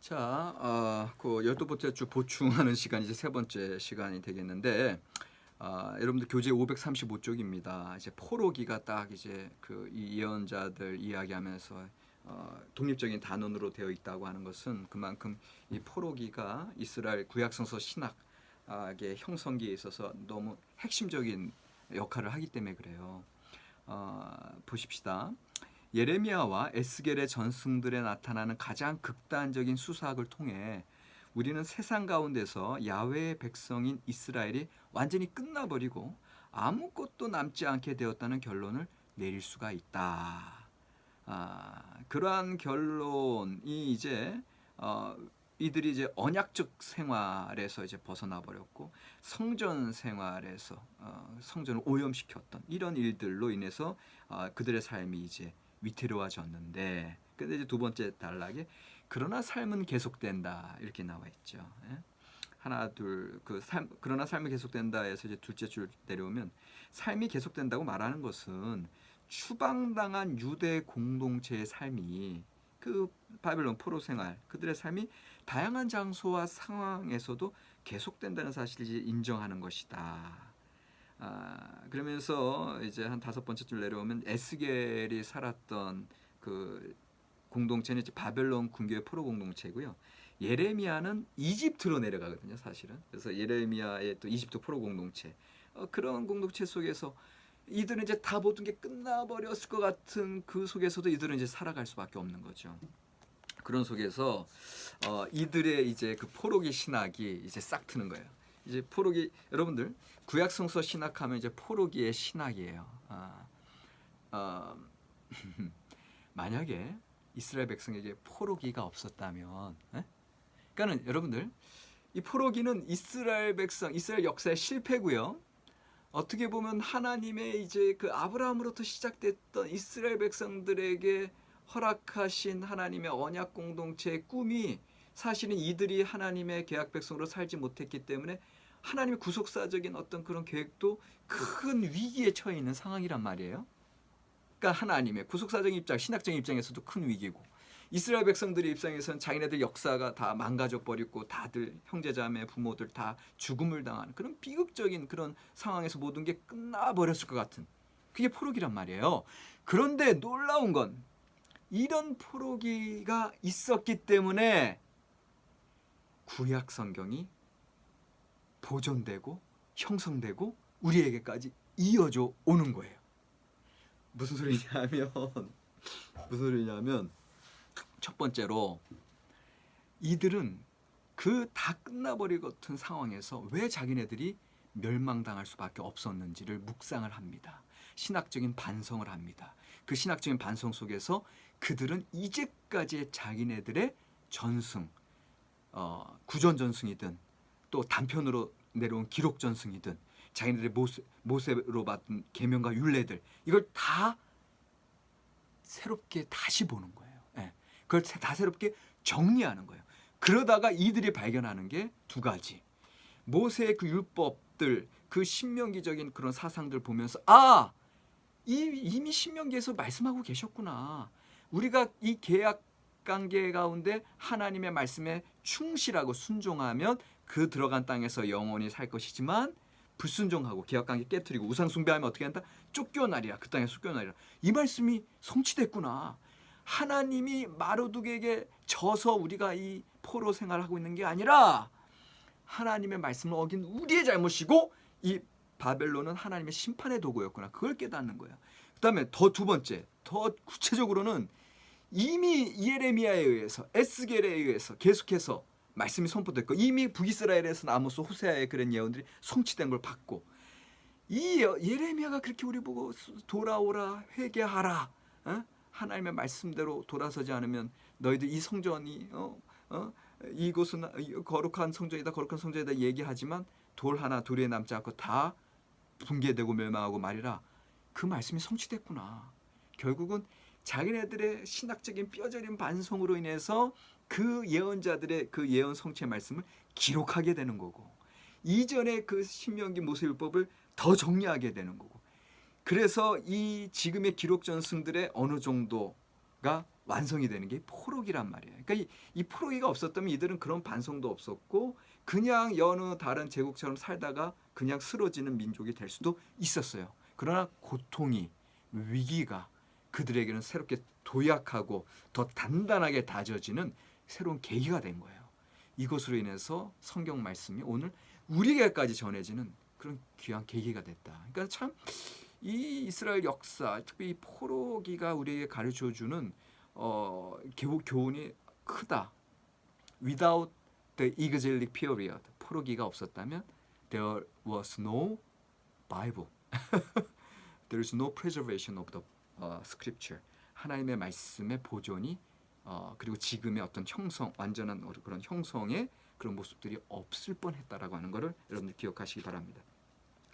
자, 그 12번째 주 보충하는 시간이 이제 세 번째 시간이 되겠는데, 여러분들 교재 535쪽입니다. 이제 포로기가 딱 이제 그 이 예언자들 이야기하면서 독립적인 단원으로 되어 있다고 하는 것은 그만큼 이 포로기가 이스라엘 구약성서 신학의 형성기에 있어서 너무 핵심적인 역할을 하기 때문에 그래요. 보십시다. 예레미야와 에스겔의 전승들에 나타나는 가장 극단적인 수사학을 통해 우리는 세상 가운데서 야훼의 백성인 이스라엘이 완전히 끝나버리고 아무것도 남지 않게 되었다는 결론을 내릴 수가 있다. 그러한 결론이 이제 이들이 이제 언약적 생활에서 이제 벗어나 버렸고 성전 생활에서 성전을 오염시켰던 이런 일들로 인해서 그들의 삶이 이제 위태로워졌는데, 근데 이제 두 번째 단락에 그러나 삶은 계속된다 이렇게 나와 있죠. 예? 하나 둘 그러나 삶이 계속된다에서 이제 둘째 줄 내려오면 삶이 계속된다고 말하는 것은 추방당한 유대 공동체의 삶이 그 바벨론 포로 생활 그들의 삶이 다양한 장소와 상황에서도 계속된다는 사실을 인정하는 것이다. 그러면서 이제 한 다섯 번째 줄 내려오면 에스겔이 살았던 그 공동체는 이제 바벨론 군교의 포로 공동체고요. 예레미야는 이집트로 내려가거든요, 사실은. 그래서 예레미야의 또 이집트 포로 공동체, 그런 공동체 속에서 이들은 이제 다 모든 게 끝나버렸을 것 같은 그 속에서도 이들은 이제 살아갈 수밖에 없는 거죠. 그런 속에서 이들의 이제 그 포로기 신학이 이제 싹 트는 거예요. 이제 포로기 여러분들 구약 성서 신학하면 이제 포로기의 신학이에요. 만약에 이스라엘 백성에게 포로기가 없었다면, 그러니까는 여러분들 이 포로기는 이스라엘 백성, 이스라엘 역사의 실패고요. 어떻게 보면 하나님의 이제 그 아브라함으로부터 시작됐던 이스라엘 백성들에게 허락하신 하나님의 언약 공동체의 꿈이 사실은 이들이 하나님의 계약 백성으로 살지 못했기 때문에 하나님의 구속사적인 어떤 그런 계획도 큰 위기에 처해 있는 상황이란 말이에요. 그러니까 하나님의 구속사적인 입장, 신학적인 입장에서도 큰 위기고 이스라엘 백성들의 입장에서는 자기네들 역사가 다 망가져 버리고 다들 형제자매 부모들 다 죽음을 당하는 그런 비극적인 그런 상황에서 모든 게 끝나버렸을 것 같은 그게 포로기란 말이에요. 그런데 놀라운 건 이런 포로기가 있었기 때문에 구약 성경이 보존되고 형성되고 우리에게까지 이어져 오는 거예요. 무슨 소리냐면 첫 번째로 이들은 그 다 끝나버릴 같은 상황에서 왜 자기네들이 멸망당할 수밖에 없었는지를 묵상을 합니다. 신학적인 반성을 합니다. 그 신학적인 반성 속에서 그들은 이제까지의 자기네들의 전승, 구전전승이든 또 단편으로 내려온 기록전승이든 자기네들의 모세로 받은 계명과 율례들 이걸 다 새롭게 다시 보는 거예요. 그걸 다 새롭게 정리하는 거예요. 그러다가 이들이 발견하는 게 두 가지. 모세의 그 율법들, 그 신명기적인 그런 사상들 보면서 이미 신명기에서 말씀하고 계셨구나. 우리가 이 계약 관계 가운데 하나님의 말씀에 충실하고 순종하면 그 들어간 땅에서 영원히 살 것이지만 불순종하고 계약관계 깨뜨리고 우상 숭배하면 어떻게 한다? 쫓겨나리라. 그 땅에서 쫓겨나리라. 이 말씀이 성취됐구나. 하나님이 마르둑에게 져서 우리가 이 포로 생활을 하고 있는 게 아니라 하나님의 말씀을 어긴 우리의 잘못이고 이 바벨론은 하나님의 심판의 도구였구나. 그걸 깨닫는 거예요. 그 다음에 두 번째, 더 구체적으로는 이미 예레미야에 의해서 에스겔에 의해서 계속해서 말씀이 선포됐고 이미 북이스라엘에서 아모스 호세아의 그런 예언들이 성취된 걸 봤고 이 예레미야가 그렇게 우리 보고 돌아오라 회개하라 하나님의 말씀대로 돌아서지 않으면 너희들 이 성전이 이곳은 거룩한 성전이다 거룩한 성전이다 얘기하지만 돌 하나 둘에 남지 않고 다 붕괴되고 멸망하고 말이라. 그 말씀이 성취됐구나. 결국은 자기네들의 신학적인 뼈저린 반성으로 인해서 그 예언자들의 그 예언 성취의 말씀을 기록하게 되는 거고 이전의 그 신명기 모세율법을 더 정리하게 되는 거고 그래서 이 지금의 기록 전승들의 어느 정도가 완성이 되는 게 포로기란 말이에요. 그러니까 이 포로기가 없었다면 이들은 그런 반성도 없었고 그냥 여느 다른 제국처럼 살다가 그냥 쓰러지는 민족이 될 수도 있었어요. 그러나 고통이, 위기가 그들에게는 새롭게 도약하고 더 단단하게 다져지는 새로운 계기가 된 거예요. 이것으로 인해서 성경 말씀이 오늘 우리에게까지 전해지는 그런 귀한 계기가 됐다. 그러니까 참 이 이스라엘 역사, 특히 이 포로기가 우리에게 가르쳐주는 교훈이 크다. Without the exilic period, 포로기가 없었다면 there was no Bible. There is no preservation of the scripture. 하나님의 말씀의 보존이 그리고 지금의 어떤 형성, 완전한 그런 형성의 그런 모습들이 없을 뻔했다라고 하는 것을 여러분들 기억하시기 바랍니다.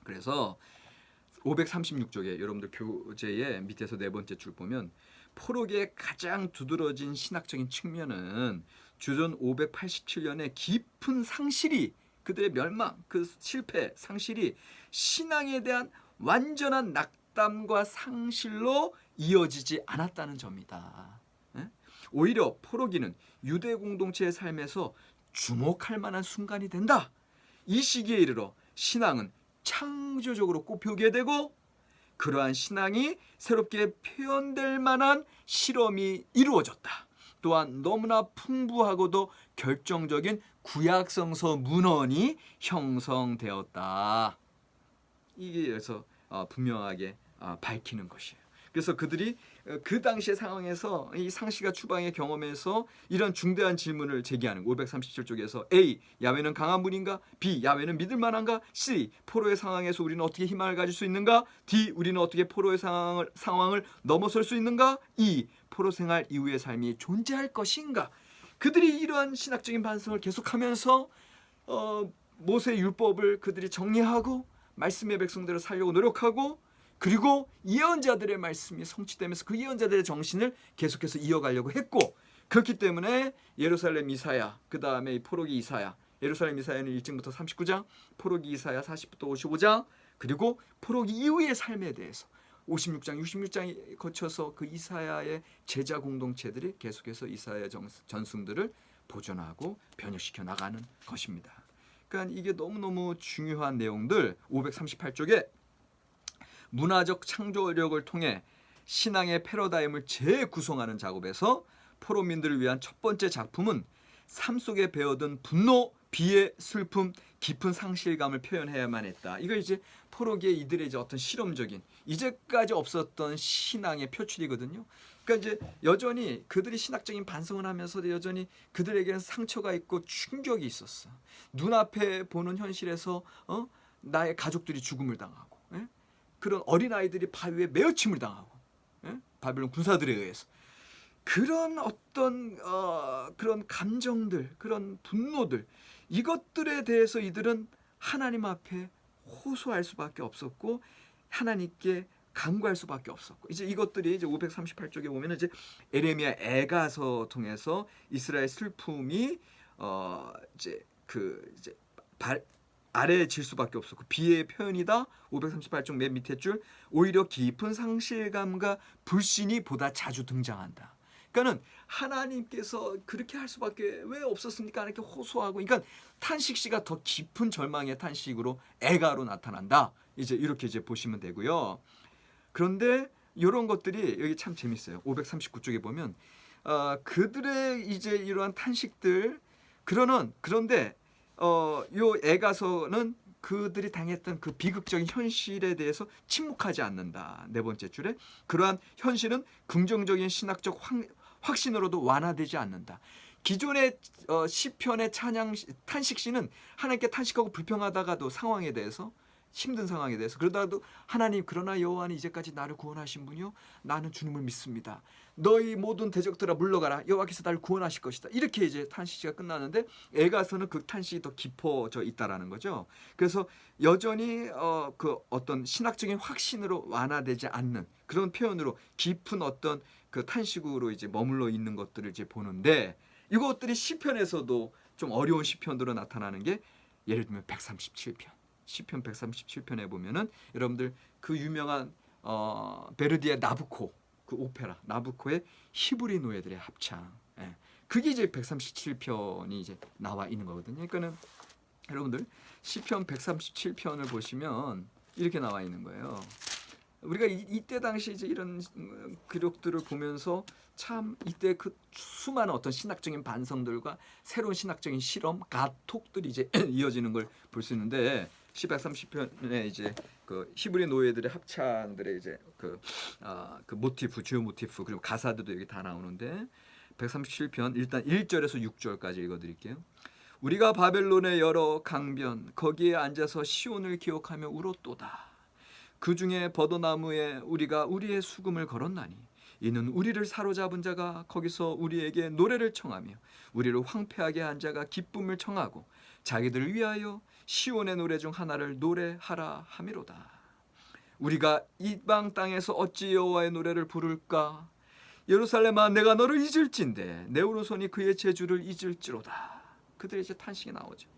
그래서 536쪽에 여러분들 교재의 밑에서 네 번째 줄 보면 포로기의 가장 두드러진 신학적인 측면은 주전 587년의 깊은 상실이, 그들의 멸망, 그 실패, 상실이 신앙에 대한 완전한 낙담과 상실로 이어지지 않았다는 점이다. 오히려 포로기는 유대 공동체의 삶에서 주목할 만한 순간이 된다. 이 시기에 이르러 신앙은 창조적으로 꽃피우게 되고 그러한 신앙이 새롭게 표현될 만한 실험이 이루어졌다. 또한 너무나 풍부하고도 결정적인 구약성서 문헌이 형성되었다. 이게 그래서 분명하게 밝히는 것이에요. 그래서 그들이 그 당시의 상황에서 이 상시가 추방의 경험에서 이런 중대한 질문을 제기하는 537쪽에서 A. 야훼는 강한 분인가? B. 야훼는 믿을 만한가? C. 포로의 상황에서 우리는 어떻게 희망을 가질 수 있는가? D. 우리는 어떻게 포로의 상황을 넘어설 수 있는가? E. 포로 생활 이후의 삶이 존재할 것인가? 그들이 이러한 신학적인 반성을 계속하면서 모세 율법을 그들이 정리하고 말씀의 백성들을 살려고 노력하고 그리고 예언자들의 말씀이 성취되면서 그 예언자들의 정신을 계속해서 이어가려고 했고, 그렇기 때문에 예루살렘 이사야, 그 다음에 포로기 이사야, 예루살렘 이사야는 1장부터 39장, 포로기 이사야 40부터 55장, 그리고 포로기 이후의 삶에 대해서 56장, 66장에 거쳐서 그 이사야의 제자 공동체들이 계속해서 이사야의 전승들을 보존하고 변혁시켜 나가는 것입니다. 그러니까 이게 너무너무 중요한 내용들. 538쪽에 문화적 창조력을 통해 신앙의 패러다임을 재구성하는 작업에서 포로민들을 위한 첫 번째 작품은 삶 속에 배어든 분노, 비애, 슬픔, 깊은 상실감을 표현해야만 했다. 이걸 이제 포로기의 이들의 이제 어떤 실험적인 이제까지 없었던 신앙의 표출이거든요. 그러니까 이제 여전히 그들이 신학적인 반성을 하면서도 여전히 그들에게는 상처가 있고 충격이 있었어. 눈앞에 보는 현실에서 나의 가족들이 죽음을 당하고, 그런 어린아이들이 바위에 매어침을 당하고, 바빌론 군사들에 의해서 그런 어떤 그런 감정들, 그런 분노들, 이것들에 대해서 이들은 하나님 앞에 호소할 수밖에 없었고 하나님께 간구할 수밖에 없었고, 이제 이것들이 이제 538쪽에 보면은 이제 에레미야 애가서 통해서 이스라엘 슬픔이 이제 아래질 수밖에 없었고 비애의 표현이다. 538쪽 맨 밑에 줄, 오히려 깊은 상실감과 불신이 보다 자주 등장한다. 그러니까는 하나님께서 그렇게 할 수밖에 왜 없었습니까? 이렇게 호소하고, 그러니까 탄식시가 더 깊은 절망의 탄식으로 애가로 나타난다. 이제 이렇게 이제 보시면 되고요. 그런데 이런 것들이 여기 참 재밌어요. 539쪽에 보면 그들의 이제 이러한 탄식들, 그런데 요 애가서는 그들이 당했던 그 비극적인 현실에 대해서 침묵하지 않는다. 네 번째 줄에 그러한 현실은 긍정적인 신학적 확신으로도 완화되지 않는다. 기존의 시편의 찬양 탄식시는 하나님께 탄식하고 불평하다가도 상황에 대해서, 힘든 상황에 대해서, 그러다가도 하나님, 그러나 여호와는 이제까지 나를 구원하신 분이요 나는 주님을 믿습니다. 너희 모든 대적들아 물러가라. 여호와께서 나를 구원하실 것이다. 이렇게 이제 탄식시가 끝나는데 애가서는 그 탄식이 더 깊어져 있다라는 거죠. 그래서 여전히 그 어떤 신학적인 확신으로 완화되지 않는 그런 표현으로 깊은 어떤 그 탄식으로 이제 머물러 있는 것들을 이제 보는데, 이것들이 시편에서도 좀 어려운 시편으로 나타나는 게, 예를 들면 137편. 시편 137편에 보면은 여러분들 그 유명한 베르디의 나부코, 그 오페라 나부코의 히브리 노예들의 합창. 예. 그게 이제 137편이 이제 나와 있는 거거든요. 그러니까는 여러분들 시편 137편을 보시면 이렇게 나와 있는 거예요. 우리가 이때 당시 이제 이런 기록들을 보면서 참 이때 그 수많은 어떤 신학적인 반성들과 새로운 신학적인 실험, 가톡들이 이제 이어지는 걸 볼 수 있는데, 시 130편에 이제 그 히브리 노예들의 합창들의 이제 그 모티프, 주요 모티프, 그리고 가사들도 여기 다 나오는데, 137편 일단 1절에서 6절까지 읽어드릴게요. 우리가 바벨론의 여러 강변 거기에 앉아서 시온을 기억하며 울었도다. 그 중에 버드나무에 우리가 우리의 수금을 걸었나니 이는 우리를 사로잡은 자가 거기서 우리에게 노래를 청하며 우리를 황폐하게 한 자가 기쁨을 청하고 자기들을 위하여 시온의 노래 중 하나를 노래하라 함이로다. 우리가 이방 땅에서 어찌 여호와의 노래를 부를까? 예루살렘아 내가 너를 잊을진데 내 오른손이 그의 재주를 잊을지로다. 그들의 이제 탄식이 나오죠.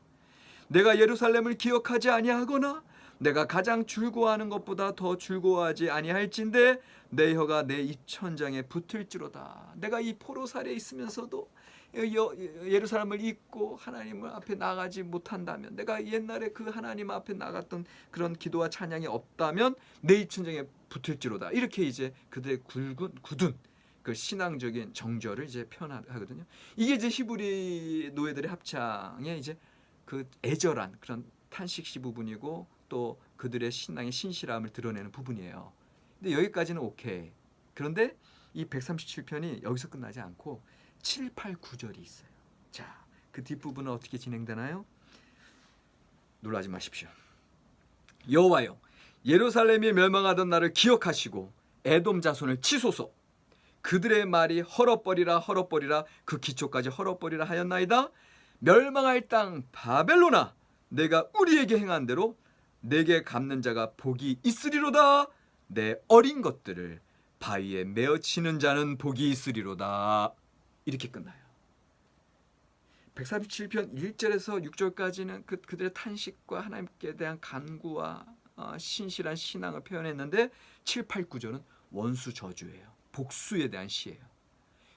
내가 예루살렘을 기억하지 아니하거나 내가 가장 즐거워하는 것보다 더 즐거워하지 아니할진대 내 혀가 내 입천장에 붙을지로다. 내가 이 포로살에 있으면서도 예루살렘을 잊고 하나님 앞에 나가지 못한다면, 내가 옛날에 그 하나님 앞에 나갔던 그런 기도와 찬양이 없다면 내 입천장에 붙을지로다. 이렇게 이제 그들의 굳은 그 신앙적인 정절을 이제 표현하거든요. 이게 이제 히브리 노예들의 합창의 이제 그 애절한 그런 탄식시 부분이고, 또 그들의 신앙의 신실함을 드러내는 부분이에요. 근데 여기까지는 오케이. 그런데 이 137편이 여기서 끝나지 않고 7, 8, 9절이 있어요. 자, 그 뒷부분은 어떻게 진행되나요? 놀라지 마십시오. 여호와여, 예루살렘이 멸망하던 날을 기억하시고 에돔 자손을 치소서. 그들의 말이 헐어버리라 헐어버리라 그 기초까지 헐어버리라 하였나이다. 멸망할 땅 바벨론아, 내가 우리에게 행한 대로 내게 갚는 자가 복이 있으리로다. 내 어린 것들을 바위에 메어치는 자는 복이 있으리로다. 이렇게 끝나요. 137편 1절에서 6절까지는 그들의 탄식과 하나님께 대한 간구와 신실한 신앙을 표현했는데, 7, 8, 9절은 원수 저주예요. 복수에 대한 시예요.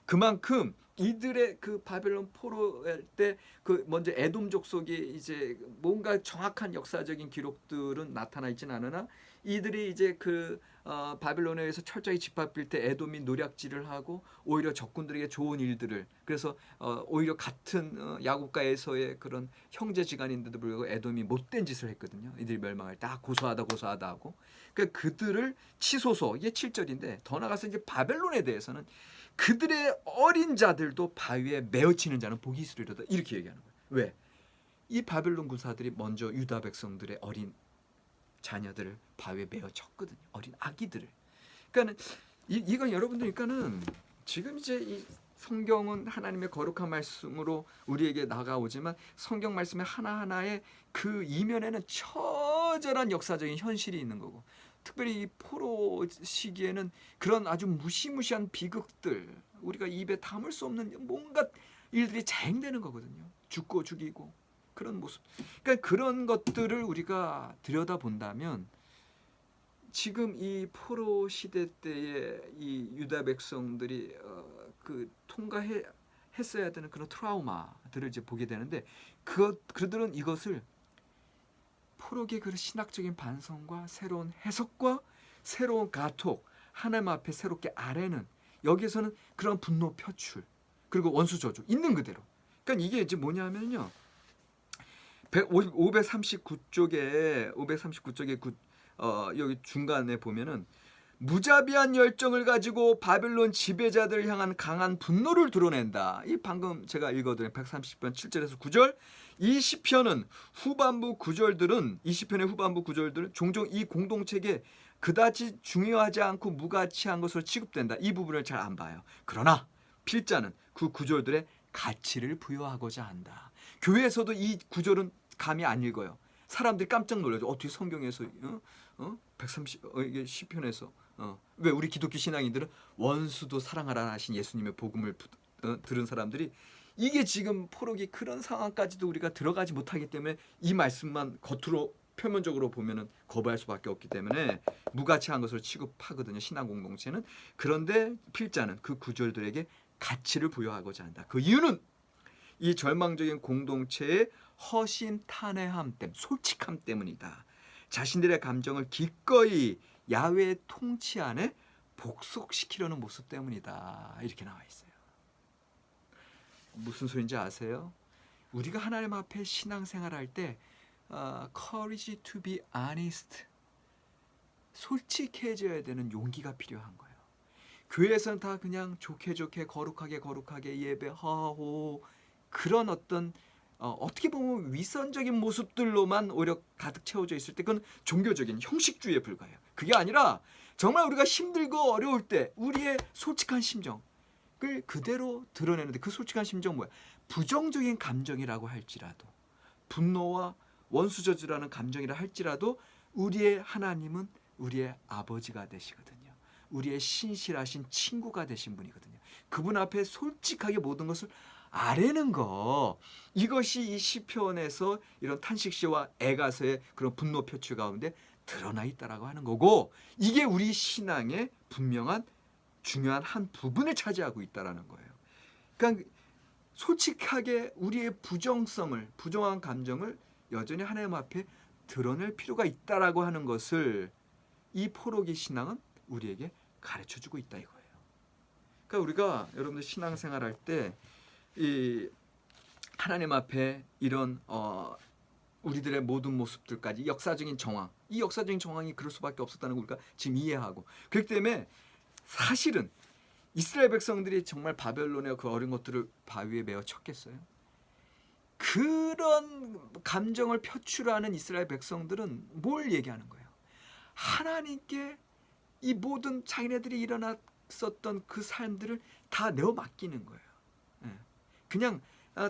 그만큼 이들의 그 바벨론 포로할 때 그 먼저 에돔 족속이 이제 뭔가 정확한 역사적인 기록들은 나타나 있진 않으나, 이들이 이제 그 바벨론에 의해서 철저히 짓밟힐 때 에돔이 노략질을 하고 오히려 적군들에게 좋은 일들을, 그래서 오히려 같은 야곱가에서의 그런 형제지간인데도 불구하고 에돔이 못된 짓을 했거든요. 이들이 멸망할 때 고소하다 하고, 그러니까 그들을 치소서, 이게 7절인데 더 나가서 이제 바벨론에 대해서는 그들의 어린 자들도 바위에 메어치는 자는 복이 있으리로다. 이렇게 얘기하는 거예요. 왜? 이 바벨론 군사들이 먼저 유다 백성들의 어린 자녀들을 바위에 메어쳤거든요. 어린 아기들을. 그러니까는 이건 여러분들, 그러니까는 지금 이제 이 성경은 하나님의 거룩한 말씀으로 우리에게 나가오지만 성경 말씀의 하나하나의 그 이면에는 처절한 역사적인 현실이 있는 거고, 특별히 이 포로 시기에는 그런 아주 무시무시한 비극들, 우리가 입에 담을 수 없는 뭔가 일들이 자행되는 거거든요. 죽고 죽이고 그런 모습. 그러니까 그런 것들을 우리가 들여다본다면 지금 이 포로 시대 때의 이 유다 백성들이 그 통과했어야 되는 그런 트라우마들을 이제 보게 되는데, 그들은 이것을 포로기의 그 신학적인 반성과 새로운 해석과 새로운 가톡, 하나님 앞에 새롭게 아뢰는, 여기에서는 그런 분노 표출, 그리고 원수 저주 있는 그대로. 그러니까 이게 이제 뭐냐면요, 539쪽에 여기 중간에 보면은 무자비한 열정을 가지고 바벨론 지배자들을 향한 강한 분노를 드러낸다. 이 방금 제가 읽어드린 130편 7절에서 9절, 이 시편은 후반부 구절들은, 이 시편의 후반부 구절들은 종종 이 공동체에 그다지 중요하지 않고 무가치한 것으로 취급된다. 이 부분을 잘 안 봐요. 그러나 필자는 그 구절들의 가치를 부여하고자 한다. 교회에서도 이 구절은 감이 안 읽어요. 사람들이 깜짝 놀라죠. 어떻게 성경에서 130 이게 시편에서 왜 우리 기독교 신앙인들은 원수도 사랑하라 하신 예수님의 복음을 들은 사람들이, 이게 지금 포로기 그런 상황까지도 우리가 들어가지 못하기 때문에 이 말씀만 겉으로 표면적으로 보면은 거부할 수밖에 없기 때문에 무가치한 것으로 취급하거든요. 신앙 공동체는. 그런데 필자는 그 구절들에게 가치를 부여하고자 한다. 그 이유는 이 절망적인 공동체의 허심탄회함 때문, 솔직함 때문이다. 자신들의 감정을 기꺼이 야훼의 통치 안에 복속시키려는 모습 때문이다. 이렇게 나와 있어요. 무슨 소리인지 아세요? 우리가 하나님 앞에 신앙생활할 때 courage to be honest, 솔직해져야 되는 용기가 필요한 거예요. 교회에서는 다 그냥 좋게 거룩하게 예배하고 그런 어떤 어떻게 보면 위선적인 모습들로만 오히려 가득 채워져 있을 때 그건 종교적인 형식주의에 불과해요. 그게 아니라 정말 우리가 힘들고 어려울 때 우리의 솔직한 심정을 그대로 드러내는데, 그 솔직한 심정 뭐야? 부정적인 감정이라고 할지라도, 분노와 원수저주라는 감정이라 할지라도 우리의 하나님은 우리의 아버지가 되시거든요. 우리의 신실하신 친구가 되신 분이거든요. 그분 앞에 솔직하게 모든 것을 아뢰는 거, 이것이 이 시편에서 이런 탄식시와 애가서의 그런 분노 표출 가운데 드러나 있다라고 하는 거고, 이게 우리 신앙의 분명한 중요한 한 부분을 차지하고 있다라는 거예요. 그러니까 솔직하게 우리의 부정한 감정을 여전히 하나님 앞에 드러낼 필요가 있다라고 하는 것을 이 포로기 신앙은 우리에게 가르쳐주고 있다 이거예요. 그러니까 우리가 여러분들 신앙생활할 때 이 하나님 앞에 이런 우리들의 모든 모습들까지 역사적인 정황, 이 역사적인 정황이 그럴 수밖에 없었다는 걸 우리가 지금 이해하고, 그렇기 때문에 사실은 이스라엘 백성들이 정말 바벨론의 그 어린 것들을 바위에 메어 쳤겠어요? 그런 감정을 표출하는 이스라엘 백성들은 뭘 얘기하는 거예요? 하나님께 이 모든 자기네들이 일어났었던 그 삶들을 다 내어 맡기는 거예요. 그냥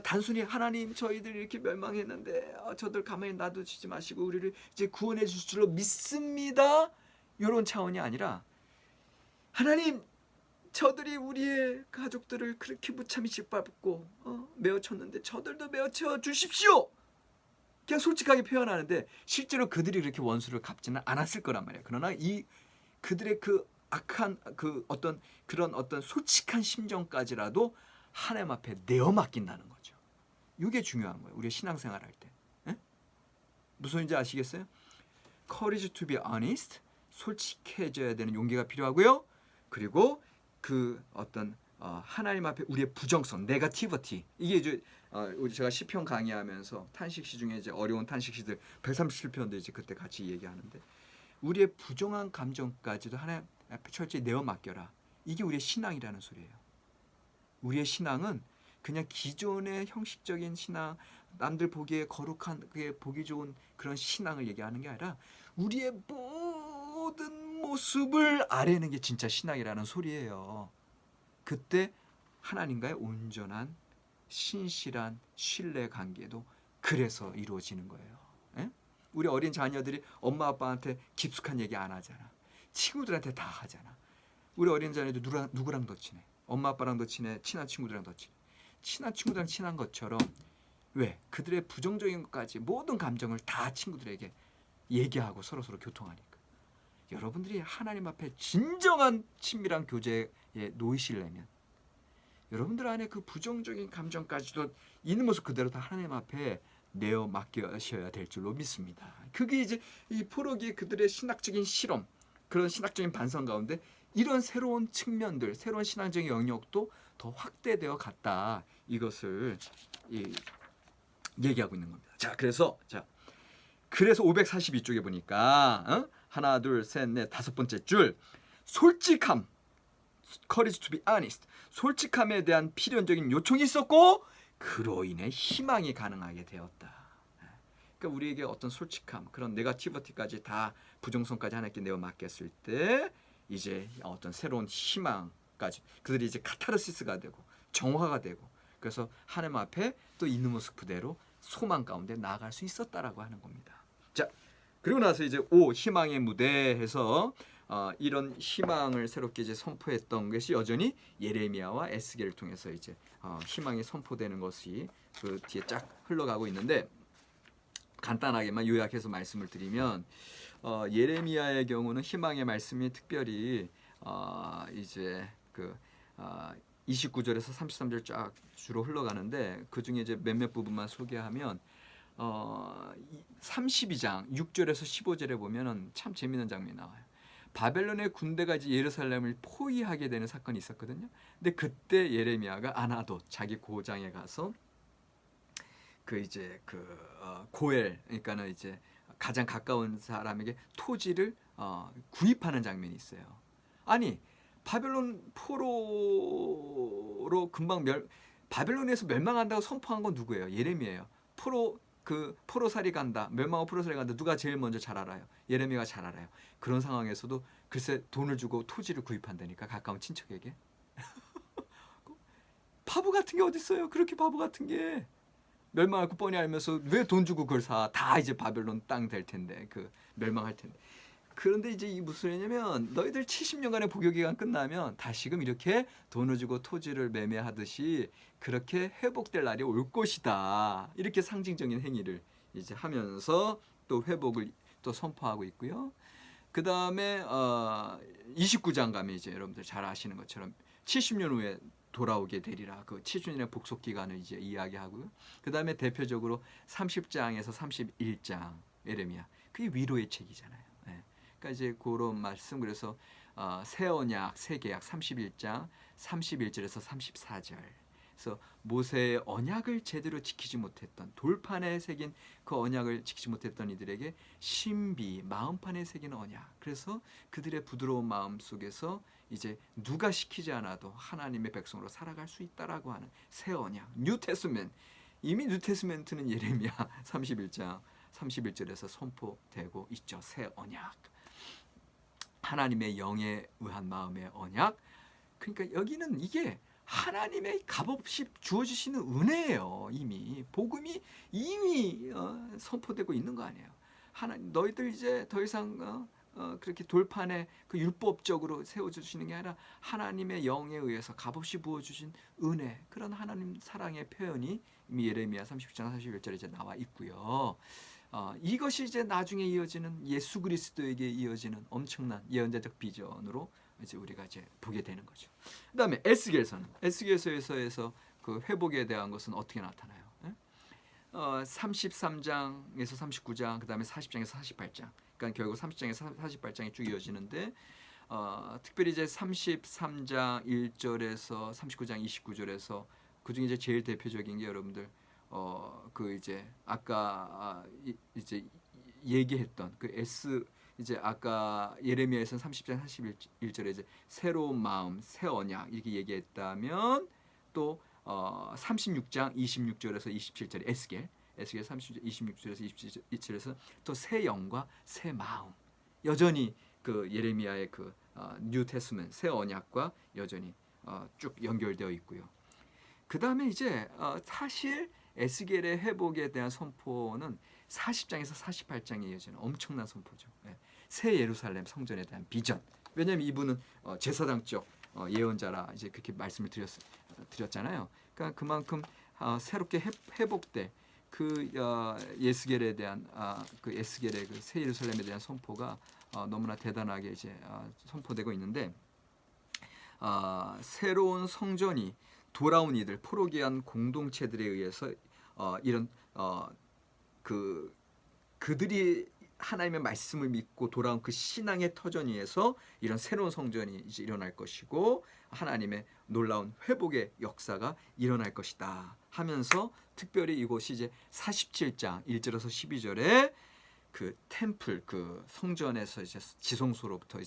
단순히 하나님 저희들이 이렇게 멸망했는데 저들 가만히 놔두시지 마시고 우리를 이제 구원해 주실 줄로 믿습니다, 이런 차원이 아니라 하나님 저들이 우리의 가족들을 그렇게 무참히 짓밟고 메어쳤는데 저들도 메어쳐 주십시오. 그냥 솔직하게 표현하는데 실제로 그들이 그렇게 원수를 갚지는 않았을 거란 말이에요. 그러나 이 그들의 그 악한 그 어떤 그런 어떤 솔직한 심정까지라도 하나님 앞에 내어 맡긴다는 거죠. 이게 중요한 거예요. 우리 신앙생활 할 때. 에? 무슨 소리인지 아시겠어요? Courage to be honest, 솔직해져야 되는 용기가 필요하고요. 그리고 그 어떤 하나님 앞에 우리의 부정성, 네거티비티, 이게 이제 우리 제가 시편 강의하면서 탄식시 중에 이제 어려운 탄식시들 137편도 이제 그때 같이 얘기하는데, 우리의 부정한 감정까지도 하나님 앞에 철저히 내어 맡겨라. 이게 우리의 신앙이라는 소리예요. 우리의 신앙은 그냥 기존의 형식적인 신앙, 남들 보기에 거룩한, 그게 보기 좋은 그런 신앙을 얘기하는 게 아니라 우리의 모든 모습을 아뢰는 게 진짜 신앙이라는 소리예요. 그때 하나님과의 온전한 신실한 신뢰 관계도 그래서 이루어지는 거예요. 에? 우리 어린 자녀들이 엄마 아빠한테 깊숙한 얘기 안 하잖아. 친구들한테 다 하잖아. 우리 어린 자녀들 누구랑 더 친해? 엄마 아빠랑 더 친해? 친한 친구들이랑 더 친해? 친한 친구들이랑 친한 것처럼, 왜? 그들의 부정적인 것까지 모든 감정을 다 친구들에게 얘기하고 서로 교통하니까. 여러분들이 하나님 앞에 진정한 친밀한 교제에 놓이시려면 여러분들 안에 그 부정적인 감정까지도 있는 모습 그대로 다 하나님 앞에 내어 맡겨셔야 될 줄로 믿습니다. 그게 이제 이 포로기 그들의 신학적인 실험, 그런 신학적인 반성 가운데 이런 새로운 측면들, 새로운 신앙적인 영역도 더 확대되어 갔다, 이것을 얘기하고 있는 겁니다. 자, 그래서 542쪽에 보니까 하나, 둘, 셋, 넷, 다섯 번째 줄, 솔직함, courage to be honest, 솔직함에 대한 필연적인 요청이 있었고 그로 인해 희망이 가능하게 되었다. 그러니까 우리에게 어떤 솔직함, 그런 네거티비티까지 다 부정성까지 하나님께 내어 맡겼을 때 이제 어떤 새로운 희망까지, 그들이 이제 카타르시스가 되고 정화가 되고, 그래서 하나님 앞에 또 있는 모습 그대로 소망 가운데 나아갈 수 있었다라고 하는 겁니다. 자, 그리고 나서 이제 희망의 무대에서 이런 희망을 새롭게 이제 선포했던 것이 여전히 예레미야와 에스겔을 통해서 이제 희망이 선포되는 것이 그 뒤에 쫙 흘러가고 있는데, 간단하게만 요약해서 말씀을 드리면 예레미야의 경우는 희망의 말씀이 특별히 이제 그 29절에서 33절 쫙 주로 흘러가는데 그 중에 이제 몇몇 부분만 소개하면 32장 6절에서 15절에 보면은 참 재미있는 장면이 나와요. 바벨론의 군대가 이제 예루살렘을 포위하게 되는 사건이 있었거든요. 근데 그때 예레미야가 아나돗 자기 고장에 가서 그 이제 고엘 그러니까는 이제 가장 가까운 사람에게 토지를 구입하는 장면이 있어요. 아니 바벨론 포로로 금방 바벨론에서 멸망한다고 선포한 건 누구예요? 예레미야예요. 포로살이 간다. 멸망하고 포로살이 간다. 누가 제일 먼저 잘 알아요? 예레미야가 잘 알아요. 그런 상황에서도 글쎄 돈을 주고 토지를 구입한다니까 가까운 친척에게. 바보 같은 게 어디 있어요? 그렇게 바보 같은 게. 멸망할 거 뻔히 알면서 왜 돈 주고 그걸 사? 다 이제 바벨론 땅 될 텐데 멸망할 텐데. 그런데 이제 이 무슨 소리냐면 너희들 70년간의 복역 기간 끝나면 다시금 이렇게 돈을 주고 토지를 매매하듯이 그렇게 회복될 날이 올 것이다. 이렇게 상징적인 행위를 이제 하면서 또 회복을 또 선포하고 있고요. 그 다음에 29장 가면 이제 여러분들 잘 아시는 것처럼 70년 후에 돌아오게 되리라. 그 70년의 복속 기간을 이제 이야기하고요. 그 다음에 대표적으로 30장에서 31장 예레미야. 그게 위로의 책이잖아요. 네. 그러니까 이제 그런 말씀 그래서 새 언약, 새 계약 31장 31절에서 34절. 그래서 모세의 언약을 제대로 지키지 못했던 돌판에 새긴 그 언약을 지키지 못했던 이들에게 신비 마음판에 새긴 언약. 그래서 그들의 부드러운 마음 속에서 이제 누가 시키지 않아도 하나님의 백성으로 살아갈 수 있다라고 하는 새 언약. 뉴테스멘트. 이미 뉴테스멘트는 예레미야 31장 31절에서 선포되고 있죠. 새 언약. 하나님의 영에 의한 마음의 언약. 그러니까 여기는 이게 하나님의 값없이 주어주시는 은혜예요. 이미 복음이 이미 선포되고 있는 거 아니에요. 하나님 너희들 이제 더 이상 그렇게 돌판에 그 율법적으로 세워주시는 게 아니라 하나님의 영에 의해서 값없이 부어주신 은혜 그런 하나님 사랑의 표현이 이미 예레미야 30장 41절에 이제 나와 있고요. 이것이 이제 나중에 이어지는 예수 그리스도에게 이어지는 엄청난 예언자적 비전으로 이제 우리가 이제 보게 되는 거죠. 그다음에 에스겔서에서 그 회복에 대한 것은 어떻게 나타나요? 33장에서 39장, 그다음에 40장에서 48장. 그러니까 결국 30장에서 48장이 쭉 이어지는데 특별히 이제 33장 1절에서 39장 29절에서 그 중에 이제 제일 대표적인 게 여러분들 그 이제 아까 이제 얘기했던 그 이제 아까 예레미야에서는 30장 41절에 이제 새로운 마음, 새 언약 이렇게 얘기했다면 또 36장 26절에서 27절에 에스겔 30장 26절에서 27절에서 또 새 영과 새 마음 여전히 그 예레미야의 그 뉴 테스먼트 새 언약과 여전히 쭉 연결되어 있고요. 그 다음에 이제 사실 에스겔의 회복에 대한 선포는 40장에서 48장에 이어지는 엄청난 선포죠. 네. 새 예루살렘 성전에 대한 비전. 왜냐하면 이분은 제사장적 예언자라 이제 그렇게 말씀을 드렸잖아요. 그러니까 그만큼 새롭게 회복될 그 에스겔에 대한 그 에스겔의 그 새 예루살렘에 대한 선포가 너무나 대단하게 이제 선포되고 있는데 새로운 성전이 돌아온 이들 포로기한 공동체들에 의해서 이런 그들이 하나님의 말씀을 믿고 돌아온 그 신앙의 터전 위에서 이런 새로운 성전이 이제 일어날 것이고 하나님의 놀라운 회복의 역사가 일어날 것이다 하면서 특별히 이곳이 이제 47장 1절에서 12절에 그 템플 그 성전에서 이제 지성소로부터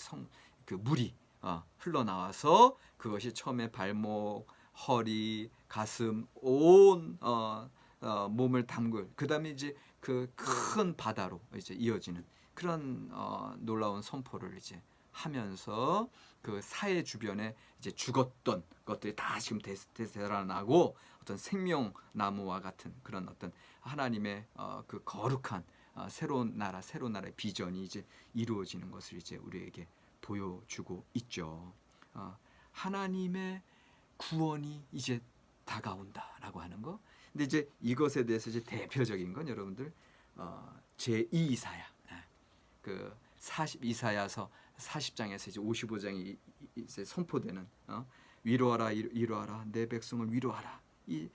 그 물이 흘러나와서 그것이 처음에 발목, 허리, 가슴 온 몸을 담글 그다음에 이제 그 큰 바다로 이제 이어지는 그런 놀라운 선포를 이제 하면서 그 사해 주변에 이제 죽었던 것들이 다 지금 되살아나고 어떤 생명나무와 같은 그런 어떤 하나님의 그 거룩한 새로운 나라의 비전이 이제 이루어지는 것을 이제 우리에게 보여주고 있죠. 하나님의 구원이 이제 다가온다라고 하는 거. 근데 이제 이것에 대해서 이제 대표적인 건 여러분들 제2 이사야. 그 40 이사야서 40장에서 이제 55장이 이제 선포되는 위로하라 위로하라 내 백성을 위로하라. 이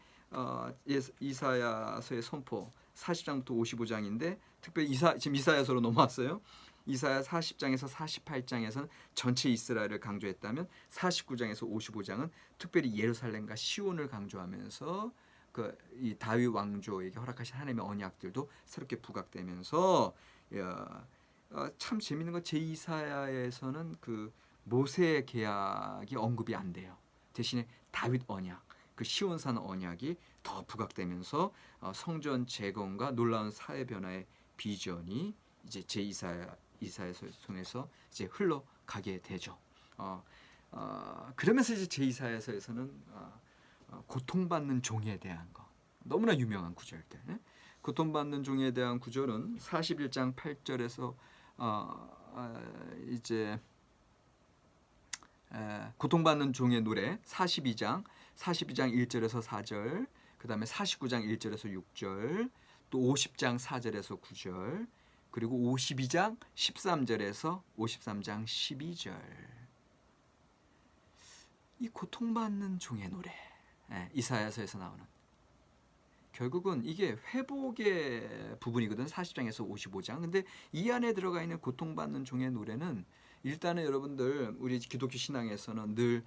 이사야서의 선포 40장부터 55장인데 특별히 지금 이사야서로 넘어왔어요. 이사야 40장에서 48장에서는 전체 이스라엘을 강조했다면 49장에서 55장은 특별히 예루살렘과 시온을 강조하면서 이 다윗 왕조에게 허락하신 하나님의 언약들도 새롭게 부각되면서 참 재밌는 건 제2사야에서는 그 모세 계약이 언급이 안 돼요. 대신에 다윗 언약, 그 시온산 언약이 더 부각되면서 성전 재건과 놀라운 사회 변화의 비전이 이제 제2사야에서 통해서 이제 흘러가게 되죠. 그러면서 이제 제2사야서에서는 고통받는 종에 대한 거 너무나 유명한 구절들. 고통받는 종에 대한 구절은 41장 8절에서 이제 고통받는 종의 노래 42장 1절에서 4절, 그다음에 49장 1절에서 6절, 또 50장 4절에서 9절, 그리고 52장 13절에서 53장 12절. 이 고통받는 종의 노래, 이사야서에서 나오는 결국은 이게 회복의 부분이거든. 40장에서 55장. 근데 이 안에 들어가 있는 고통받는 종의 노래는 일단은 여러분들 우리 기독교 신앙에서는 늘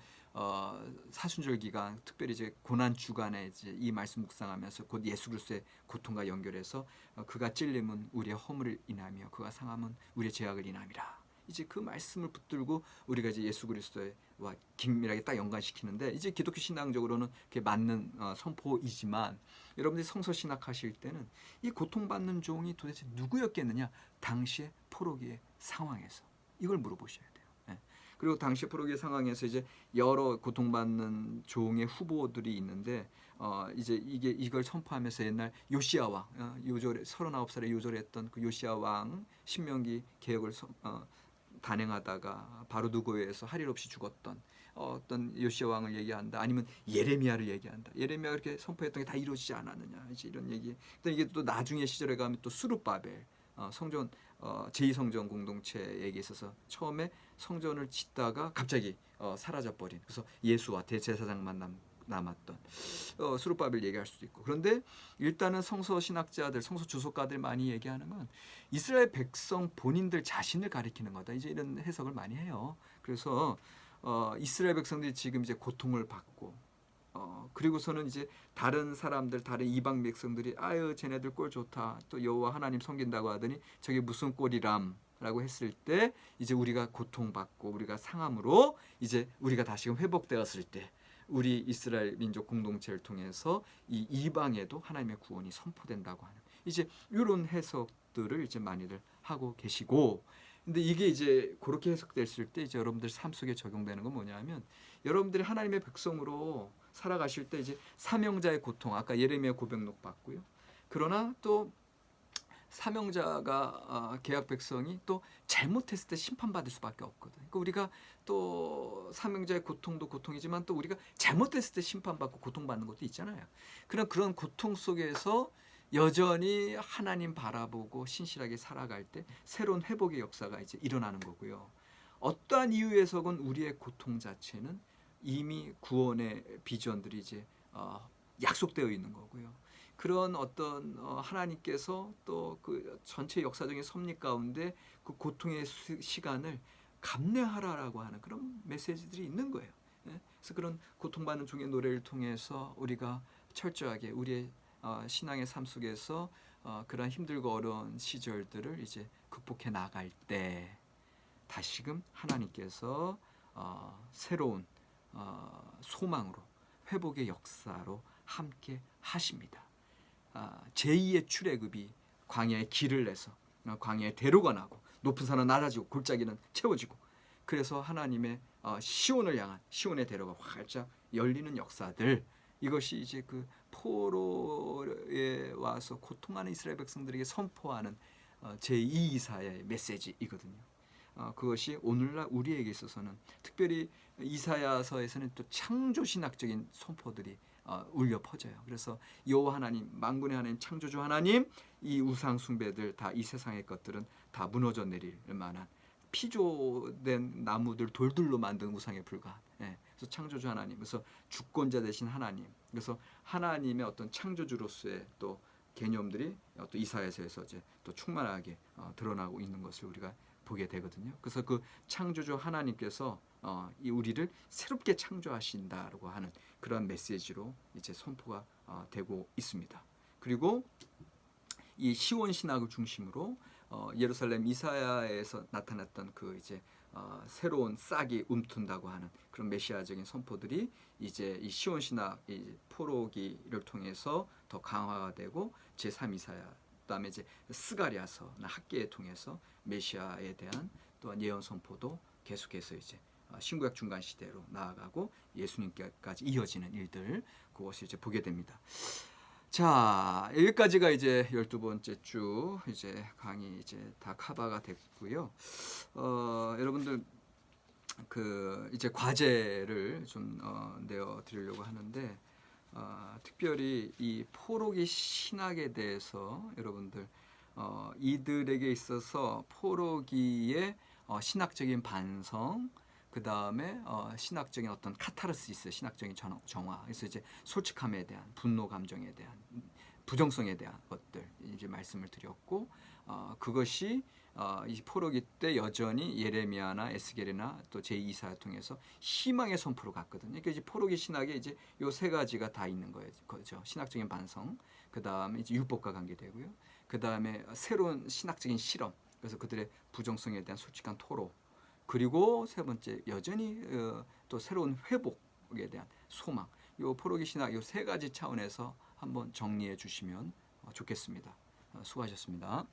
사순절 기간, 특별히 이제 고난 주간에 이제 이 말씀 묵상하면서 곧 예수 그리스도의 고통과 연결해서 그가 찔림은 우리의 허물을 인하며 그가 상함은 우리의 죄악을 인함이라. 이제 그 말씀을 붙들고 우리가 이제 예수 그리스도와 긴밀하게 딱 연관시키는데 이제 기독교 신앙적으로는 그게 맞는 선포이지만 여러분들이 성서 신학하실 때는 이 고통받는 종이 도대체 누구였겠느냐? 당시의 포로기의 상황에서 이걸 물어보셔야 돼요. 그리고 당시 포로기의 상황에서 이제 여러 고통받는 종의 후보들이 있는데 이제 이걸 선포하면서 옛날 요시야 왕, 요절에 39살에 요절했던 그 요시야 왕 신명기 개혁을 단행하다가 바로두고에서 할 일 없이 죽었던 어떤 요시야 왕을 얘기한다. 아니면 예레미야를 얘기한다. 예레미야가 이렇게 선포했던 게 다 이루어지지 않았느냐. 이제 이런 얘기. 근데 이게 또 나중에 시절에 가면 또 수룹바벨 성전 제2성전 공동체에 있어서 처음에 성전을 짓다가 갑자기 사라져버린, 그래서 예수와 대제사장만 남았던 수룹바벨 얘기할 수도 있고. 그런데 일단은 성서 신학자들, 성서 주석가들 많이 얘기하는 건 이스라엘 백성 본인들 자신을 가리키는 거다. 이제 이런 해석을 많이 해요. 그래서 이스라엘 백성들이 지금 이제 고통을 받고 그리고서는 이제 다른 사람들, 다른 이방 백성들이 아유 쟤네들 꼴 좋다, 또 여호와 하나님 섬긴다고 하더니 저게 무슨 꼴이람 라고 했을 때 이제 우리가 고통받고 우리가 상함으로 이제 우리가 다시금 회복되었을 때 우리 이스라엘 민족 공동체를 통해서 이 이방에도 하나님의 구원이 선포된다고 하는 이제 이런 해석들을 이제 많이들 하고 계시고, 근데 이게 이제 그렇게 해석됐을 때 이제 여러분들 삶 속에 적용되는 건 뭐냐면 여러분들이 하나님의 백성으로 살아가실 때 이제 사명자의 고통, 아까 예레미야 고백록 봤고요. 그러나 또 사명자가 계약 백성이 또 잘못했을 때 심판받을 수밖에 없거든. 그러니까 우리가 또 사명자의 고통도 고통이지만 또 우리가 잘못했을 때 심판받고 고통받는 것도 있잖아요. 그런 고통 속에서 여전히 하나님 바라보고 신실하게 살아갈 때 새로운 회복의 역사가 이제 일어나는 거고요. 어떠한 이유에서건 우리의 고통 자체는 이미 구원의 비전들이 이제 약속되어 있는 거고요. 그런 어떤 하나님께서 또 그 전체 역사적인 섭리 가운데 그 고통의 시간을 감내하라라고 하는 그런 메시지들이 있는 거예요. 그래서 그런 고통받는 종의 노래를 통해서 우리가 철저하게 우리의 신앙의 삶 속에서 그런 힘들고 어려운 시절들을 이제 극복해 나갈 때 다시금 하나님께서 새로운 소망으로 회복의 역사로 함께 하십니다. 제2의 출애굽이 광야에 길을 내서 광야에 대로가 나고 높은 산은 낮아지고 골짜기는 채워지고, 그래서 하나님의 시온을 향한 시온의 대로가 활짝 열리는 역사들, 이것이 이제 그 포로에 와서 고통하는 이스라엘 백성들에게 선포하는 제2 이사야의 메시지이거든요. 그것이 오늘날 우리에게 있어서는 특별히 이사야서에서는 또 창조신학적인 선포들이 울려 퍼져요. 그래서 여호와 하나님, 만군의 하나님, 창조주 하나님, 이 우상 숭배들 다 이 세상의 것들은 다 무너져 내릴 만한 피조된 나무들 돌들로 만든 우상에 불과한. 예. 그래서 창조주 하나님, 그래서 주권자 되신 하나님, 그래서 하나님의 어떤 창조주로서의 또 개념들이 또 이사야서에서 이제 또 충만하게 드러나고 있는 것을 우리가 보게 되거든요. 그래서 그 창조주 하나님께서 이 우리를 새롭게 창조하신다라고 하는 그런 메시지로 이제 선포가 되고 있습니다. 그리고 이 시온 신학을 중심으로 예루살렘 이사야에서 나타났던 그 이제 새로운 싹이 움튼다고 하는 그런 메시아적인 선포들이 이제 이 시온 신학 이 포로기를 통해서 더 강화가 되고 제3 이사야, 그다음에 이제 스가랴서나 학계에 통해서 메시아에 대한 또한 예언 선포도 계속해서 이제 신구약 중간 시대로 나아가고 예수님께까지 이어지는 일들, 그것을 이제 보게 됩니다. 자, 여기까지가 이제 12번째 주 이제 강의 이제 다 커버가 됐고요. 여러분들 그 이제 과제를 좀 내어 드리려고 하는데, 특별히 이 포로기 신학에 대해서 여러분들 이들에게 있어서 포로기의 신학적인 반성, 그 다음에 신학적인 어떤 카타르시스, 신학적인 정화, 그래서 이제 솔직함에 대한 분노 감정에 대한 부정성에 대한 것들 이제 말씀을 드렸고, 그것이 이 포로기 때 여전히 예레미야나 에스겔이나 또 제2사를 통해서 희망의 선포로 갔거든요. 그러니까 이제 포로기 신학에 이제 요 세 가지가 다 있는 거죠. 신학적인 반성, 그 다음에 이제 율법과 관계되고요. 그 다음에 새로운 신학적인 실험, 그래서 그들의 부정성에 대한 솔직한 토로, 그리고 세 번째 여전히 또 새로운 회복에 대한 소망. 요 포로기 신학 요 세 가지 차원에서 한번 정리해 주시면 좋겠습니다. 수고하셨습니다.